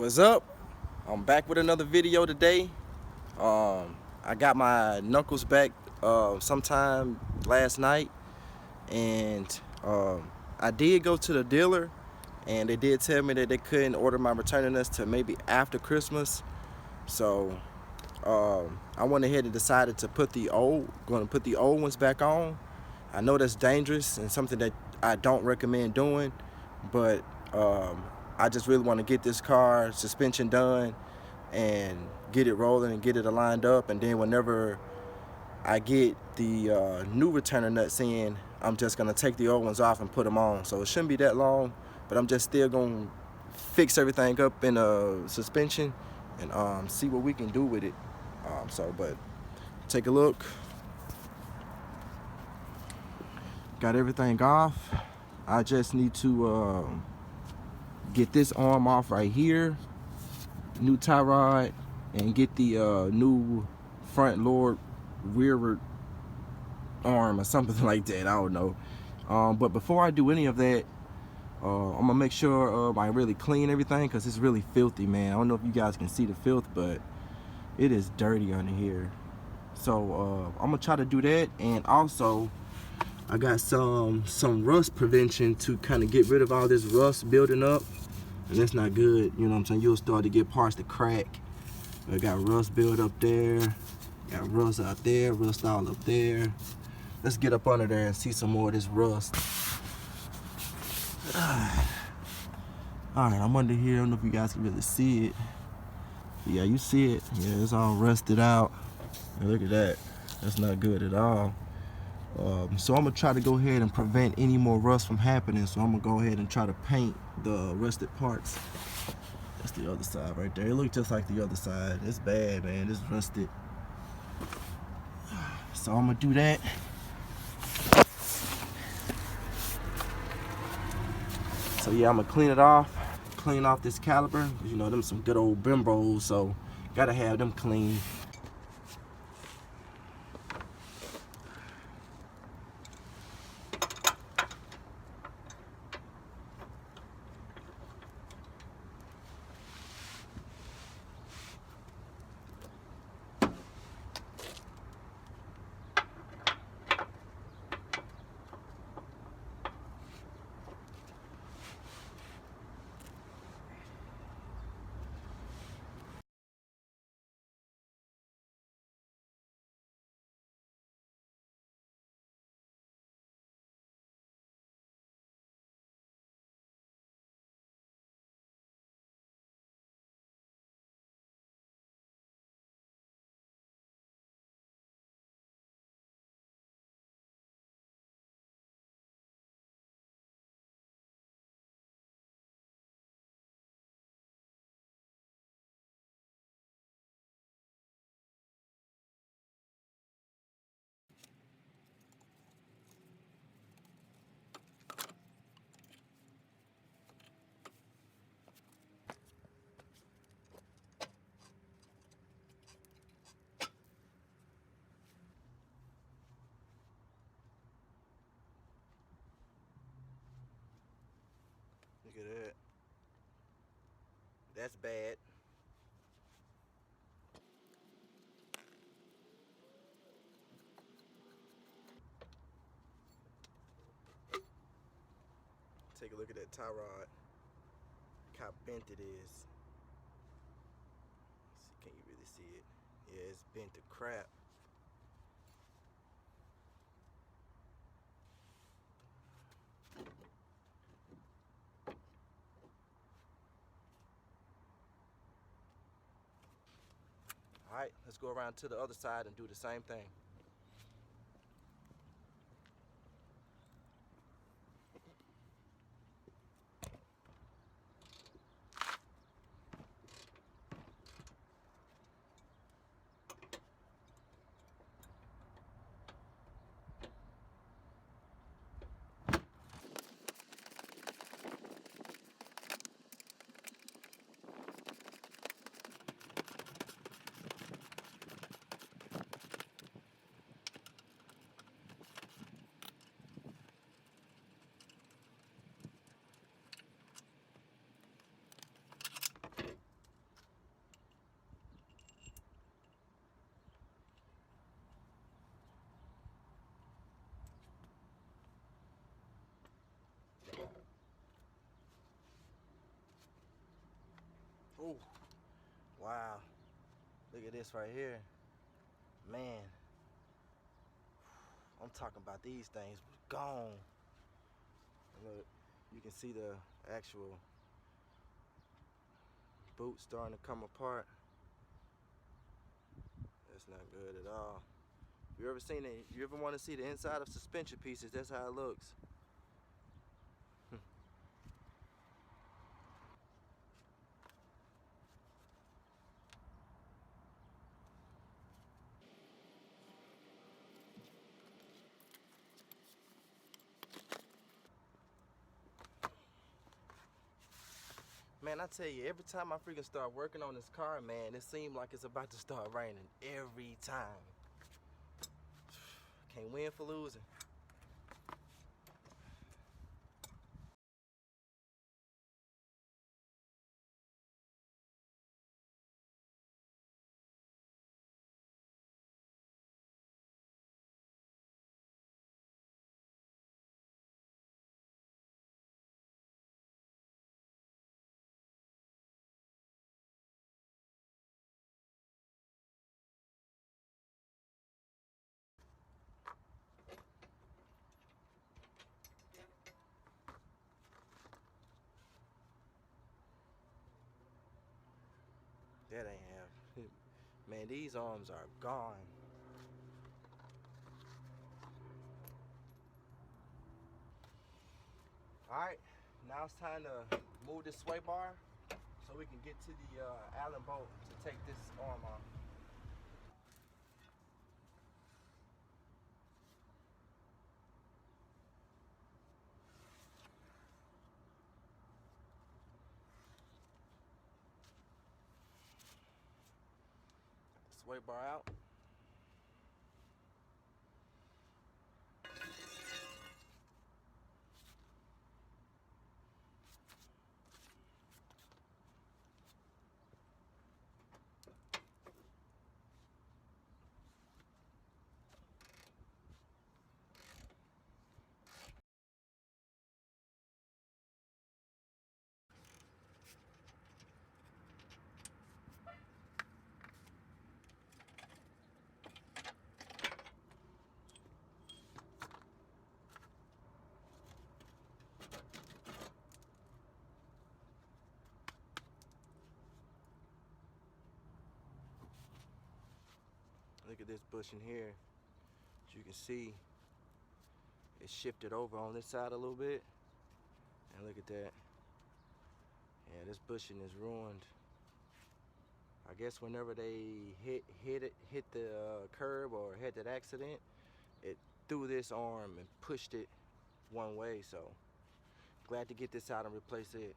What's up? I'm back with another video today. I got my knuckles back sometime last night, and I did go to the dealer, and they did tell me that they couldn't order my returning nuts till maybe after Christmas. So I went ahead and decided to put the old ones back on. I know that's dangerous and something that I don't recommend doing, but I just really want to get this car suspension done and get it rolling and get it aligned up, and then whenever I get the new returner nuts in, I'm just gonna take the old ones off and put them on. So it shouldn't be that long, but I'm just still gonna fix everything up in a suspension and see what we can do with it. But take a look. Got everything off. I just need to get this arm off right here, new tie rod, and get the new front lower rearward arm or something like that. I don't know. But before I do any of that, I'm gonna make sure I really clean everything, because it's really filthy, man. I don't know if you guys can see the filth, but it is dirty under here. So I'm gonna try to do that, and also I got some rust prevention to kind of get rid of all this rust building up, and that's not good. You know what I'm saying? You'll start to get parts to crack. I got rust built up there, got rust out there, rust all up there. Let's get up under there and see some more of this rust. Alright, I'm under here. I don't know if you guys can really see it. Yeah, you see it. Yeah, it's all rusted out. And look at that. That's not good at all. So I'm gonna try to go ahead and prevent any more rust from happening. So I'm gonna go ahead and try to paint the rusted parts. That's the other side right there. It looks just like the other side. It's bad, man. It's rusted. So I'm gonna do that. So yeah, I'm gonna clean it off. Clean off this caliper. You know, them some good old Bimbros, so gotta have them clean. Look at that. That's bad. Take a look at that tie rod. Look how bent it is. Can you really see it? Yeah, it's bent to crap. Alright, let's go around to the other side and do the same thing. Ooh, wow. Look at this right here. Man, I'm talking about these things gone. Look, you can see the actual boot starting to come apart. That's not good at all. If you ever seen it, you ever want to see the inside of suspension pieces, that's how it looks. Man, I tell you, every time I freaking start working on this car, man, it seems like it's about to start raining every time. Can't win for losing. That ain't half. Man, these arms are gone. Alright, now it's time to move this sway bar so we can get to the Allen bolt to take this arm off. Sway bar out. Look at this bushing here. As you can see, it's shifted over on this side a little bit. And look at that. Yeah, this bushing is ruined. I guess whenever they hit the curb or had that accident, it threw this arm and pushed it one way. So glad to get this out and replace it.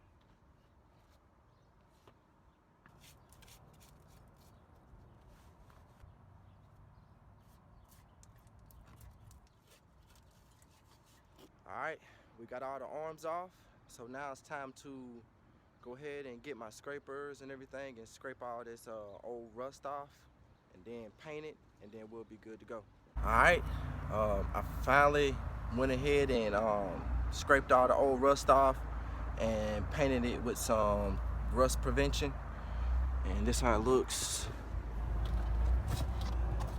All right, we got all the arms off. So now it's time to go ahead and get my scrapers and everything and scrape all this old rust off and then paint it, and then we'll be good to go. All right, I finally went ahead and scraped all the old rust off and painted it with some rust prevention, and this is how it looks.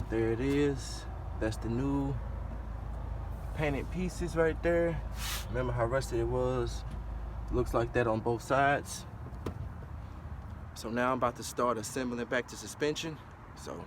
There it is. That's the new painted pieces right there. Remember how rusted it was? Looks like that on both sides. So now I'm about to start assembling back to suspension. So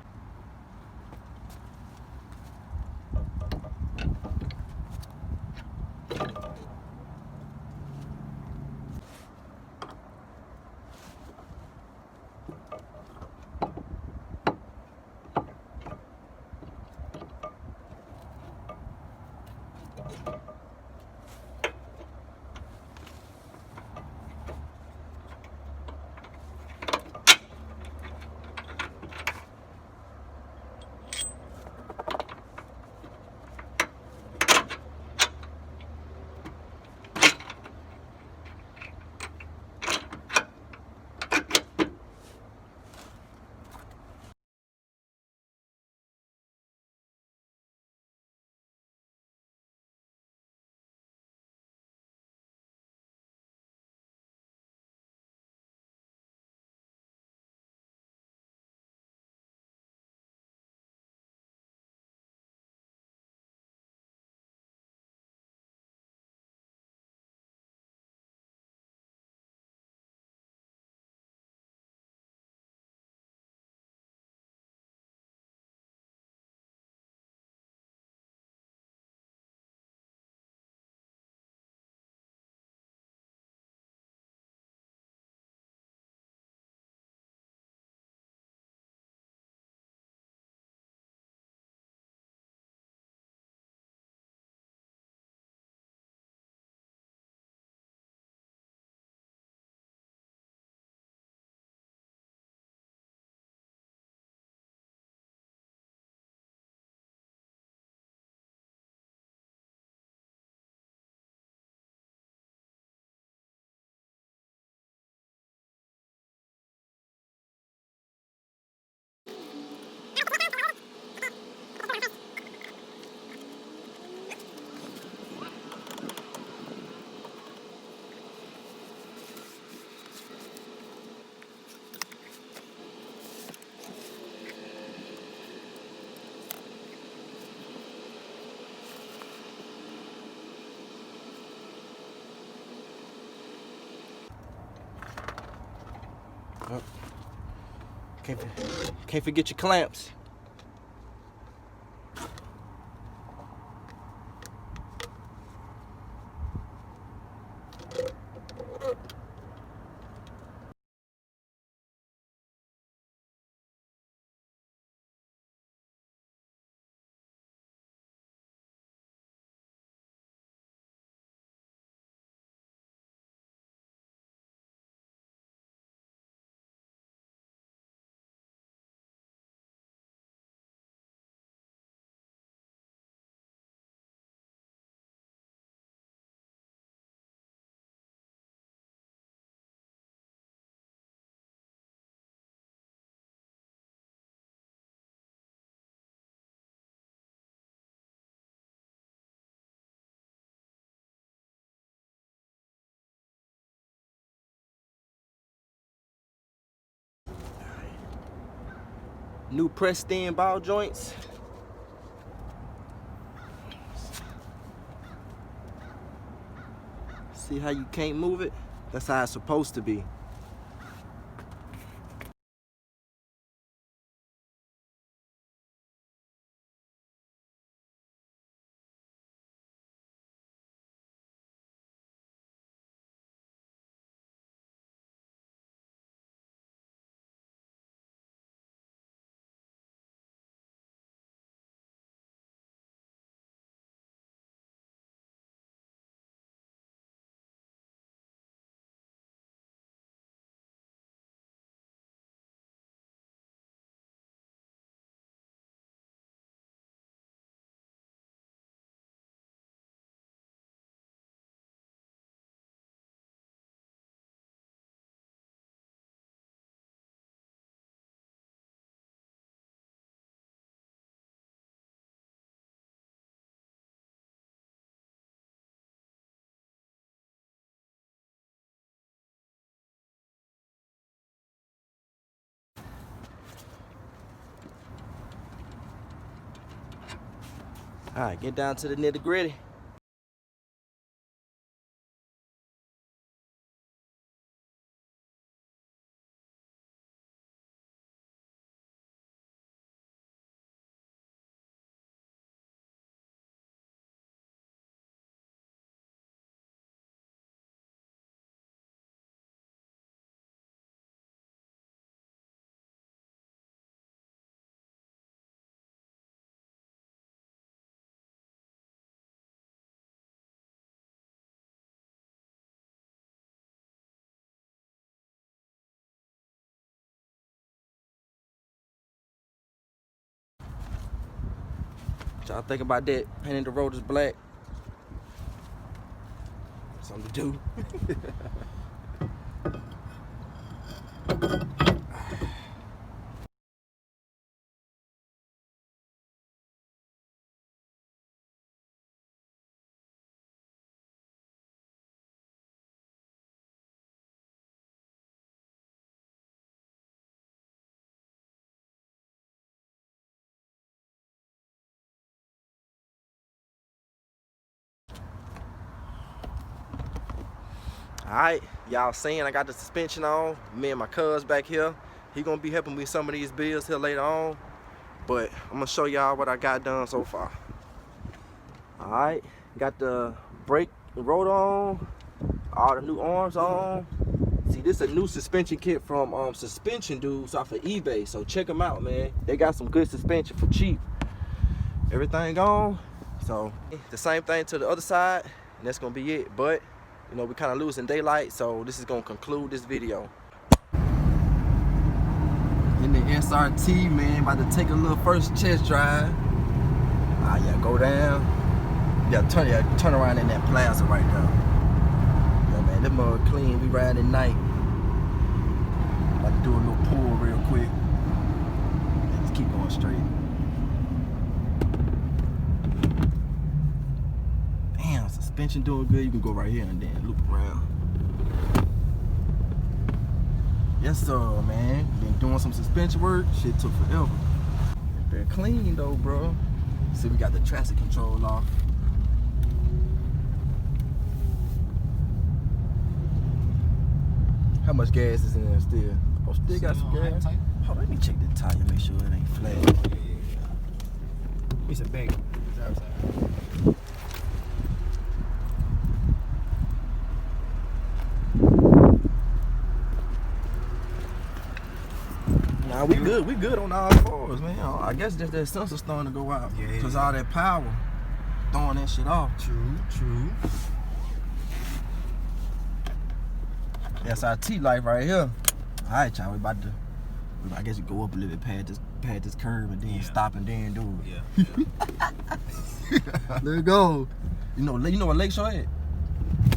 Oh. Can't forget your clamps. New pressed in ball joints. See how you can't move it? That's how it's supposed to be. All right, get down to the nitty gritty. What y'all think about that? Painting the rotors black. Something to do. Alright, y'all seen I got the suspension on. Me and my cuz back here. He gonna be helping me with some of these bills here later on. But I'm gonna show y'all what I got done so far. Alright, got the brake rotor on, all the new arms on. See, this is a new suspension kit from Suspension Dudes off of eBay. So check them out, man. They got some good suspension for cheap. Everything on. So the same thing to the other side, and that's gonna be it. But you know, we kind of losing daylight, so this is gonna conclude this video. In the SRT, man, about to take a little first test drive. Yeah, go down. Yeah, turn around in that plaza right there. Yeah, man, that mug clean. We ride at night. About to do a little pull real quick. Let's keep going straight. Suspension doing good. You can go right here and then loop around. Yes sir, man. Been doing some suspension work. Shit took forever. They're clean though, bro. See, we got the traction control off. How much gas is in there still? Oh, still got some gas. Oh, let me check the tire, make sure it ain't flat. It's a bag. Nah, we good on all fours, man. I guess just that sensor starting to go out. Yeah. Cause all that power throwing that shit off. True. SRT life right here. Alright, y'all, we about to, I guess you go up a little bit past this curve and then stop and then do it. Yeah. Let's go. You know what Lakeshore at?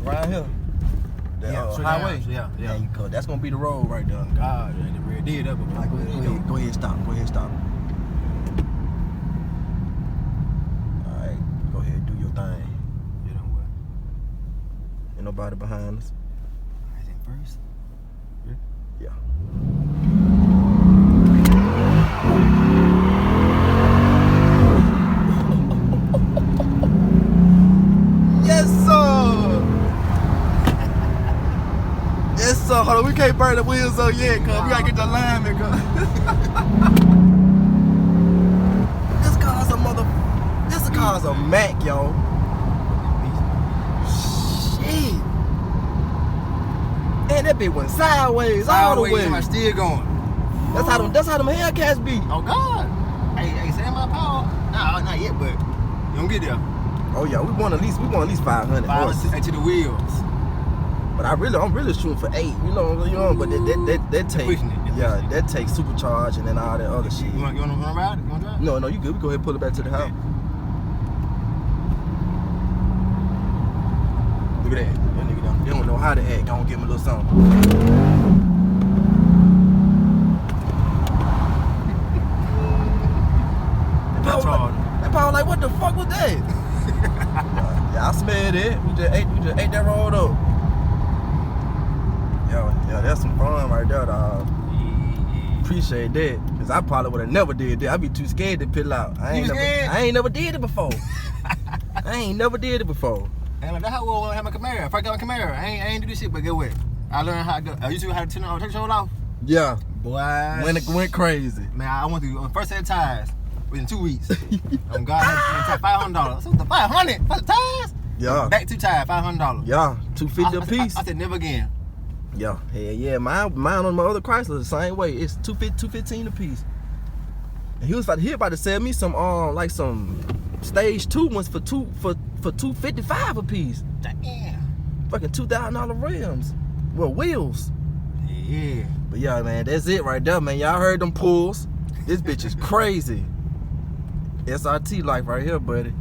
Right here. The highway. Yeah. There you go. That's gonna be the road right there. God, they red did up. Go ahead, stop. Alright, go ahead, do your thing. You know what? Ain't nobody behind us. I think first. Yeah. Yes, sir. Yes, sir. Hold on, we can't burn the wheels up yet, cuz we gotta get the alignment, cuz. This car's a Mac, yo. Shit. And that bitch went sideways all the way. I'm still going. That's how them Hellcats be. Oh God. Hey, say my power. Nah, not yet, but you don't get there. Oh yeah, we want at least 500. To the wheels. But I'm really shooting for 8. You know, but that takes that takes supercharge and then all that other shit. You wanna ride it? You wanna drive? No, you good. We go ahead and pull it back to the house. Look at that. That nigga they don't know how to act. Gonna give him a little something. That power like, what the fuck was that? Yeah, I smelled it. We just ate that road up. Yeah, that's some fun right there, dog. Appreciate that. Cause I probably would have never did that. I'd be too scared to pill out. I ain't never did it before. And like, that's how I have my Camaro. If I got my Camaro, I ain't do this shit, but get what? I learned how to go. I used to know how to turn the control off. Yeah. Boy. When it went crazy. Man, I went through first set of tires within 2 weeks. God, I had to $500. So the $500 for the tires? Yeah. Back to tires, $500. Yeah, $250 a piece. I said never again. Yeah, hell yeah. Mine on my other Chrysler the same way. It's $215 a piece. And he about to sell me some like some stage 2 ones for $255 a piece. Damn. Fucking $2,000 rims. Well, wheels. Yeah. But yeah, man, that's it right there, man. Y'all heard them pulls. This bitch is crazy. SRT life right here, buddy.